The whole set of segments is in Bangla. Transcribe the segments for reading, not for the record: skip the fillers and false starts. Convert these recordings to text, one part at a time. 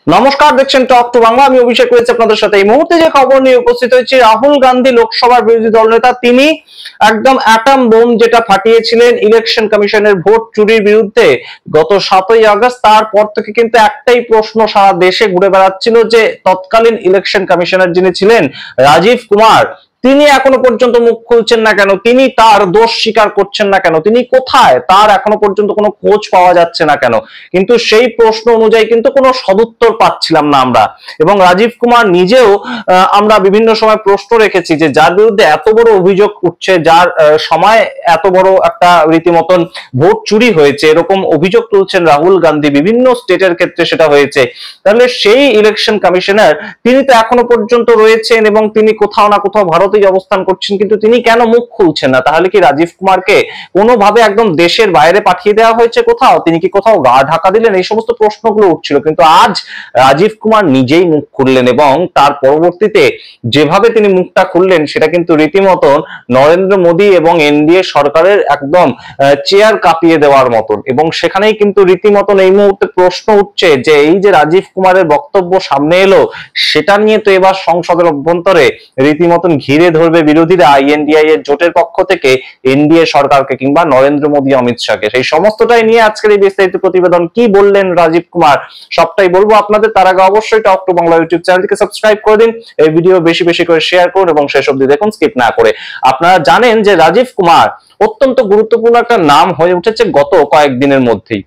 নমস্কার, দেখছেন টক টু বাংলা। আমি অভিষেক রয়েছে আপনাদের সাথে। এই মুহূর্তে যে খবর নিয়ে উপস্থিত হয়েছে, রাহুল গান্ধী লোকসভার বিরোধী দলনেতা, তিনি একদম অ্যাটম বোম যেটা ফাটিয়েছিলেন ইলেকশন কমিশনের ভোট চুরির বিরুদ্ধে গত 7ই আগস্ট, তারপর থেকে কিন্তু একটাই প্রশ্ন সারা দেশে ঘুরে বেড়াচ্ছিল যে তৎকালীন ইলেকশন কমিশনার যিনি ছিলেন রাজীব কুমার, তিনি এখনো পর্যন্ত মুখ খুলছেন না কেন? তিনি তার দোষ স্বীকার করছেন না কেন? তিনি কোথায়? তার এখনো পর্যন্ত কোনো খোঁজ পাওয়া যাচ্ছে না কেন? কিন্তু সেই প্রশ্ন অনুযায়ী কিন্তু কোনো সদুত্তর পাচ্ছিলাম না আমরা। এবং রাজীব কুমার নিজেও আমরা বিভিন্ন সময় প্রশ্ন রেখেছি যে যার বিরুদ্ধে এত বড় অভিযোগ উঠছে, যার সময় এত বড় একটা রীতিমতন ভোট চুরি হয়েছে, এরকম অভিযোগ তুলছেন রাহুল গান্ধী, বিভিন্ন স্টেটের ক্ষেত্রে সেটা হয়েছে, তাহলে সেই ইলেকশন কমিশনার তিনি তো এখনো পর্যন্ত রয়েছেন এবং তিনি কোথাও না কোথাও ভারতেই অবস্থান করছেন, কিন্তু তিনি কেন মুখ খুলছেন না? তাহলে কি রাজীব কুমারকে কোনোভাবে একদম দেশের বাইরে পাঠিয়ে দেওয়া হয়েছে কোথাও? তিনি কি কোথাও গা ঢাকা দিলেন? এই সমস্ত প্রশ্নগুলো উঠছিল, কিন্তু আজ রাজীব কুমার নিজেই মুখ খুললেন এবং তার পরবর্তীতে যেভাবে তিনি মুখটা খুললেন সেটা কিন্তু রীতিমতন নরেন্দ্র মোদী এবং এনডিএ সরকারের একদম চেয়ার কাঁপিয়ে দেওয়ার মতন। এবং সেখানেই কিন্তু রীতিমতন এই মুহূর্তে প্রশ্ন উঠছে যে এই যে রাজীব কুমারের বক্তব্য সামনে এলো, সেটা নিয়ে তো এবার সংসদের অভ্যন্তরে রীতিমতন ঘিরে ধরবে বিরোধীরা আইএনডিআই এর জোটের পক্ষ থেকে এনডিএ সরকারকে কিংবা নরেন্দ্র মোদী অমিত শাহকে। সেই সমস্তটাই নিয়ে আজকের এই বিস্তারিত প্রতিবেদন। কি বললেন রাজীব কুমার সবটাই বলবো আপনাদের। তার আগে অবশ্যই টক টু বাংলা ইউটিউব চ্যানেলটিকে সাবস্ক্রাইব করে দিন, এই ভিডিও বেশি বেশি করে শেয়ার করুন এবং শেষ অবধি দেখুন, স্কিপ না করে। আপনারা জানেন যে রাজীব কুমার অত্যন্ত গুরুত্বপূর্ণ একটা নাম হয়ে উঠেছে গত কয়েকদিনের মধ্যেই,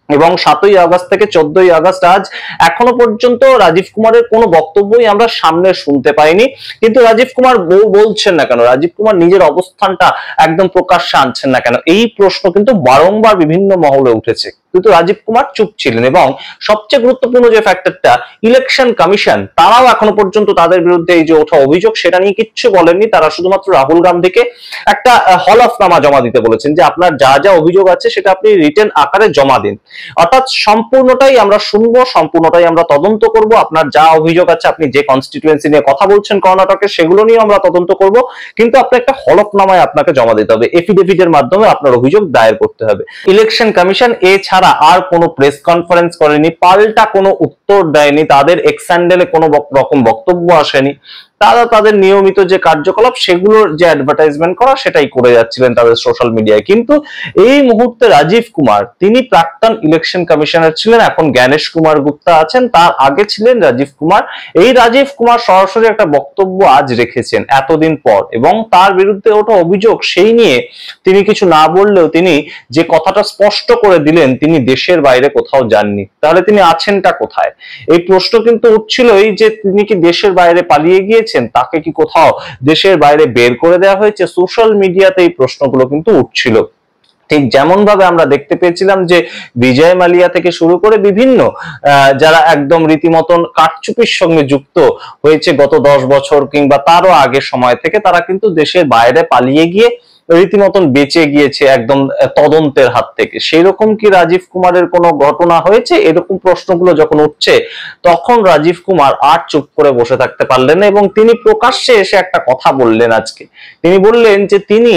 এবং 7ই আগস্ট থেকে 14ই আগস্ট আজ এখনো পর্যন্ত রাজীব কুমারের কোনো বক্তব্যই আমরা সামনে শুনতে পাইনি। কিন্তু রাজীব কুমার বলছেন না কেন? রাজীব কুমার নিজের অবস্থানটা একদম প্রকাশ্যে আনছেন না কেন? এই প্রশ্ন কিন্তু বারংবার বিভিন্ন মহলে উঠেছে, কিন্তু রাজীব কুমার চুপ ছিলেন। এবং সবচেয়ে গুরুত্বপূর্ণ যে ফ্যাক্টরটা, ইলেকশন কমিশন তারাও এখনো পর্যন্ত তাদের বিরুদ্ধে এই যে ওঠা অভিযোগ সেটা নিয়ে কিচ্ছু বলেননি। তারা শুধুমাত্র রাহুল গান্ধীকে একটা হলফনামা জমা দিতে বলেছেন যে আপনার যা যা অভিযোগ আছে সেটা আপনি রিটেন আকারে জমা দিন। অর্থাৎ সম্পূর্ণটাই আমরা শুনবো, সম্পূর্ণটাই আমরা তদন্ত করব। আপনার যা অভিযোগ আছে, আপনি যে কনস্টিটিউয়েন্সি নিয়ে কথা বলছেন কর্ণাটকে, সেগুলো নিয়ে আমরা তদন্ত করব, কিন্তু আপনি একটা হলফনামায় আপনাকে জমা দিতে হবে, এফিডেভিটের মাধ্যমে আপনার অভিযোগ দায়ের করতে হবে। ইলেকশন কমিশন এছাড়া আর কোনো প্রেস কনফারেন্স করেনি, পাল্টা কোনো উত্তর দেয়নি, তাদের এক্স হ্যান্ডেলে কোনো রকম বক্তব্য আসেনি। তারা তাদের নিয়মিত যে কার্যকলাপ সেগুলোর যে অ্যাডভার্টাইজমেন্ট করা সেটাই করে যাচ্ছিলেন তাদের সোশ্যাল মিডিয়ায়। কিন্তু এই মুহূর্তে রাজীব কুমার, তিনি প্রাক্তন ইলেকশন কমিশনার ছিলেন, এখন জ্ঞানেশ কুমার গুপ্তা আছেন, তার আগে ছিলেন রাজীব কুমার। এই রাজীব কুমার সরাসরি একটা বক্তব্য আজ রেখেছেন এতদিন পর, এবং তার বিরুদ্ধে ওঠা অভিযোগ সেই নিয়ে তিনি কিছু না বললেও তিনি যে কথাটা স্পষ্ট করে দিলেন তিনি দেশের বাইরে কোথাও যাননি। তাহলে তিনি আছেনটা কোথায়? এই প্রশ্ন কিন্তু উঠছিল, এই যে তিনি কি দেশের বাইরে পালিয়ে গিয়েছেন, তাকে কি কোথাও দেশের বাইরে বের করে দেওয়া হয়েছে? সোশ্যাল মিডিয়াতে এই প্রশ্নগুলো কিন্তু উঠছিল। ঠিক যেমন ভাবে আমরা দেখতে পেয়েছিলাম যে বিজয় মালিয়া থেকে শুরু করে বিভিন্ন যারা একদম রীতিমতন কারচুপির সঙ্গে যুক্ত হয়েছে গত 10 বছর কিংবা তারও আগের সময় থেকে, তারা কিন্তু দেশের বাইরে পালিয়ে গিয়ে রীতিমতন বেঁচে গিয়েছে একদম তদন্তের হাত থেকে। সেই রকম কি রাজীব কুমারের কোনো ঘটনা হয়েছে? এরকম প্রশ্নগুলো যখন উঠছে, তখন রাজীব কুমার আর চুপ করে বসে থাকতে পারলেন না এবং তিনি প্রকাশ্যে এসে একটা কথা বললেন আজকে। তিনি বললেন যে তিনি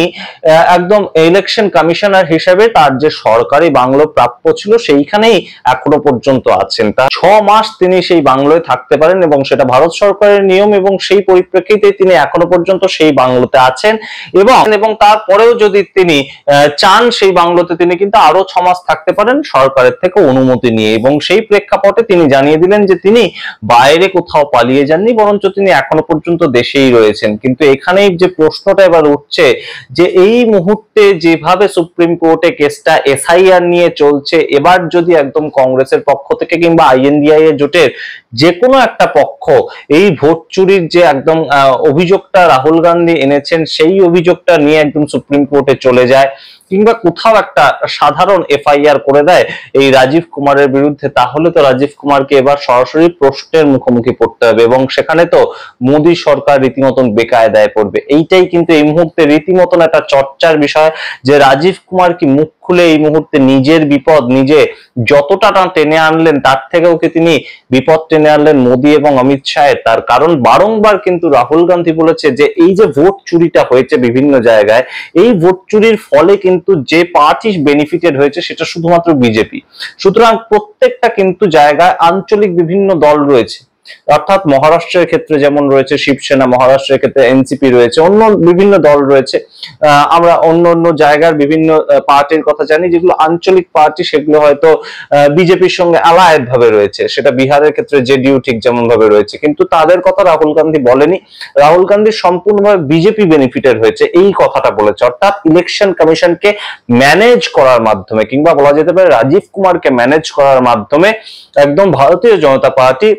একদম ইলেকশন কমিশনার হিসেবে তার যে সরকারি বাংলো প্রাপ্য ছিল সেইখানেই এখনো পর্যন্ত আছেন। তার 6 মাস তিনি সেই বাংলোয় থাকতে পারেন এবং সেটা ভারত সরকারের নিয়ম, এবং সেই পরিপ্রেক্ষিতে তিনি এখনো পর্যন্ত সেই বাংলোতে আছেন। এবং তারপরেও যদি তিনি চান সেই বাংলোতে তিনি কিন্তু আরো 6 মাস থাকতে পারেন সরকারের থেকে অনুমতি নিয়ে। এবং সেই প্রেক্ষাপটে তিনি জানিয়ে দিলেন যে তিনি বাইরে কোথাও পালিয়ে যাননি, বরঞ্চ তিনি এখনো পর্যন্ত দেশেই রয়েছেন। কিন্তু এখানেই যে প্রশ্নটা এবার উঠছে যে এই মুহূর্তে যেভাবে সুপ্রিম কোর্টে কেসটা এসআইআর নিয়ে চলছে, এবার যদি একদম কংগ্রেসের পক্ষ থেকে কিংবা আইএনডিআই এর জোটের যে কোনো একটা পক্ষ এই ভোট চুরির যে একদম অভিযোগটা রাহুল গান্ধী এনেছেন সেই অভিযোগটা নিয়ে একদম সুপ্রিম কোর্টে চলে যায়, কিংবা কোথাও একটা সাধারণ এফআইআর করে দেয় এই রাজীব কুমারের বিরুদ্ধে, তাহলে তো রাজীব কুমারকে এবার সরাসরি প্রশ্নের মুখোমুখি পড়তে হবে এবং সেখানে তো মোদী সরকার রীতিমতন বেকায়দায় পড়বে। এইটাই কিন্তু এই মুহূর্তে রীতিমতন একটা চর্চার বিষয় যে রাজীব কুমার কি মুখ খুলে এই মুহূর্তে নিজের বিপদ নিজে যতটা টেনে আনলেন, তার থেকেও কি তিনি বিপদ টেনে আনলেন মোদী এবং অমিত শাহের? তার কারণ বারংবার কিন্তু রাহুল গান্ধী বলেছে যে এই যে ভোট চুরিটা হয়েছে বিভিন্ন জায়গায়, এই ভোট চুরির ফলে কিন্তু কিন্তু যে পার্টি বেনিফিটেড হয়েছে সেটা শুধুমাত্র বিজেপি। সুতরাং প্রত্যেকটা কিন্তু জায়গায় আঞ্চলিক বিভিন্ন দল রয়েছে, অর্থাৎ মহারাষ্ট্রের ক্ষেত্রে যেমন রয়েছে শিবসেনা, মহারাষ্ট্রের ক্ষেত্রে এনসিপি রয়েছে, অন্য বিভিন্ন দল রয়েছে। আমরা অন্য অন্য জায়গার বিভিন্ন পার্টির কথা জানি যেগুলো আঞ্চলিক পার্টি, সেগুলো হয়তো বিজেপির সঙ্গে অ্যালায়েড ভাবে রয়েছে। সেটা বিহারের ক্ষেত্রে জেডিইউ ঠিক যেমন ভাবে রয়েছে, কিন্তু তাদের কথা রাহুল গান্ধী বলেনি। রাহুল গান্ধী সম্পূর্ণভাবে বিজেপি বেনিফিটেড হয়েছে এই কথাটা বলেছে, অর্থাৎ ইলেকশন কমিশনকে ম্যানেজ করার মাধ্যমে, কিংবা বলা যেতে পারে রাজীব কুমারকে ম্যানেজ করার মাধ্যমে একদম ভারতীয় জনতা পার্টি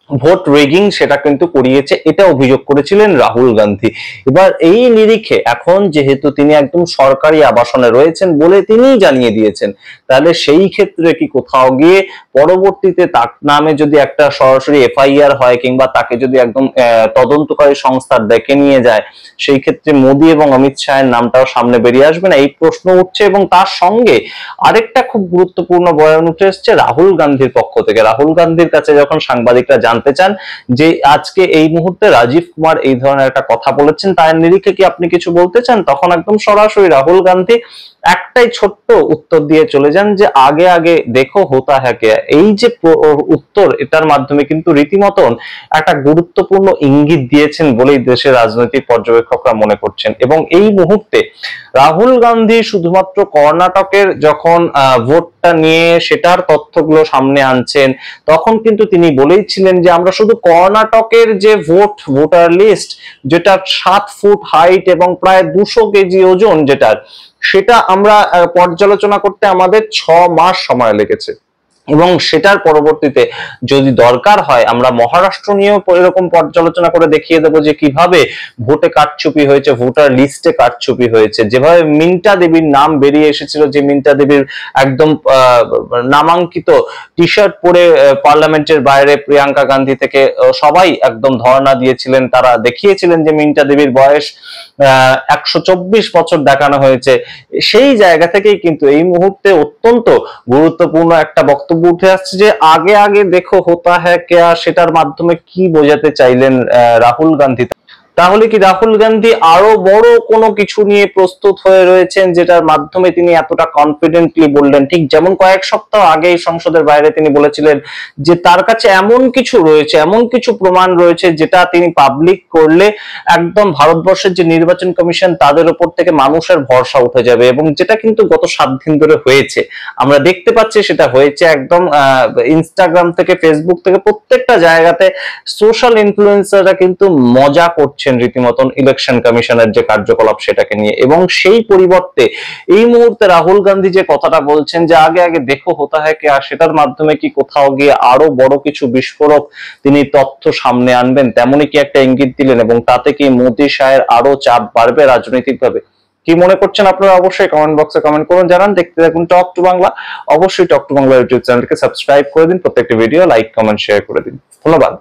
ভোট রেগিং সেটা কিন্তু করিয়েছে, এটা অভিযোগ করেছিলেন রাহুল গান্ধী। এবার এই নিরিখে এখন যেহেতু তিনি একদম সরকারি আবাসনে রয়েছেন বলে তিনিই জানিয়ে দিয়েছেন, তাহলে সেই ক্ষেত্রে কি কোথাও গিয়ে পরবর্তীতে তার নামে যদি একটা সরাসরি এফআইআর হয়, কিংবা তাকে যদি একদম তদন্তকারী সংস্থা ডেকে নিয়ে যায়, সেই ক্ষেত্রে মোদী এবং অমিত শাহের নামটাও সামনে বেরিয়ে আসবে না, এই প্রশ্ন উঠছে। এবং তার সঙ্গে আরেকটা খুব গুরুত্বপূর্ণ বয়ান উঠে এসছে রাহুল গান্ধীর পক্ষ থেকে। রাহুল গান্ধীর কাছে যখন সাংবাদিকরা জানতে চান যে আজকে এই মুহূর্তে রাজীব কুমার এই ধরনের একটা কথা বলেছেন, তার নিরিখে কি আপনি কিছু বলতে চান, তখন একদম সরাসরি রাহুল গান্ধী একটাই ছোট্ট উত্তর দিয়ে চলে যান যে আগে আগে দেখো হোতা হ্যায় ক্যা। এই যে উত্তর, এটার মাধ্যমে কিন্তু রীতিমতন একটা গুরুত্বপূর্ণ ইঙ্গিত দিয়েছেন বলেই দেশের রাজনৈতিক পর্যবেক্ষকরা মনে করছেন। এবং এই মুহূর্তে রাহুল গান্ধী শুধুমাত্র কর্ণাটকের যখন ভোটটা নিয়ে সেটার তথ্যগুলো সামনে আনছেন, তখন কিন্তু তিনি বলেইছিলেন যে আমরা শুধু কর্ণাটকের যে ভোটার লিস্ট, যেটা 7 ফুট হাইট এবং প্রায় 200 কেজি ওজন, সেটা আমরা পর্যালোচনা করতে আমাদের 6 মাস সময় লেগেছে। এবং সেটার পরবর্তীতে যদি দরকার হয় আমরা মহারাষ্ট্র নিয়েও এরকম পর্যালোচনা করে দেখিয়ে দেবো যে কিভাবে ভোটে কারচুপি হয়েছে, ভোটার লিস্টে কারচুপি হয়েছে। যেভাবে মিন্টা দেবীর নাম বেরিয়ে এসেছিল, যে মিন্টা দেবীর একদম নামাঙ্কিত টি শার্ট পরে পার্লামেন্টের বাইরে প্রিয়াঙ্কা গান্ধী থেকে সবাই একদম ধর্ণা দিয়েছিলেন, তারা দেখিয়েছিলেন যে মিন্টা দেবীর বয়স 124 বছর দেখানো হয়েছে। সেই জায়গা থেকেই কিন্তু এই মুহূর্তে অত্যন্ত গুরুত্বপূর্ণ একটা বক্তব্য উঠে আসছে যে আগে আগে দেখো হোতা হ্যায় ক্যা, সেটার মাধ্যমে কি বোঝাতে চাইলেন রাহুল গান্ধী। তাহলে কি রাহুল গান্ধী আরো বড় কোনো কিছু নিয়ে প্রস্তুত হয়ে রয়েছেন, যেটার মাধ্যমে তিনি এতটা কনফিডেন্টলি বললেন? ঠিক যেমন কয়েক সপ্তাহ আগে সংসদের বাইরে তিনি বলেছিলেন যে তার কাছে এমন কিছু রয়েছে, এমন কিছু প্রমাণ রয়েছে যেটা তিনি পাবলিক করলে একদম ভারতবর্ষের যে নির্বাচন কমিশন তাদের উপর থেকে মানুষের ভরসা উঠে যাবে। এবং যেটা কিন্তু গত 7 দিন ধরে হয়েছে, আমরা দেখতে পাচ্ছি সেটা হয়েছে। একদম ইনস্টাগ্রাম থেকে, ফেসবুক থেকে, প্রত্যেকটা জায়গাতে সোশ্যাল ইনফ্লুয়েন্সাররা কিন্তু মজা করছে রীতিমতন ইলেকশন কমিশনের যে কার্যকলাপ সেটাকে নিয়ে। এবং সেই পরিবর্তে এই মুহূর্তে রাহুল গান্ধী যে কথাটা বলছেন যে আগে আগে দেখো হোতা হ্যায় ক্যা, সেটার মাধ্যমে কি কোথাও গিয়ে আরো বড় কিছু বিস্ফোরক তিনি তথ্য সামনে আনবেন, তেমনই কি একটা ইঙ্গিত দিলেন? এবং তাতে কি মোদী শাহের আরো চাপ বাড়বে রাজনৈতিকভাবে? কি মনে করছেন আপনারা? অবশ্যই কমেন্ট বক্সে কমেন্ট করুন, জানান। দেখতে থাকুন টক টু বাংলা। অবশ্যই টক টু বাংলা ইউটিউব চ্যানেলকে সাবস্ক্রাইব করে দিন, প্রত্যেকটি ভিডিও লাইক, কমেন্ট, শেয়ার করে দিন। ধন্যবাদ।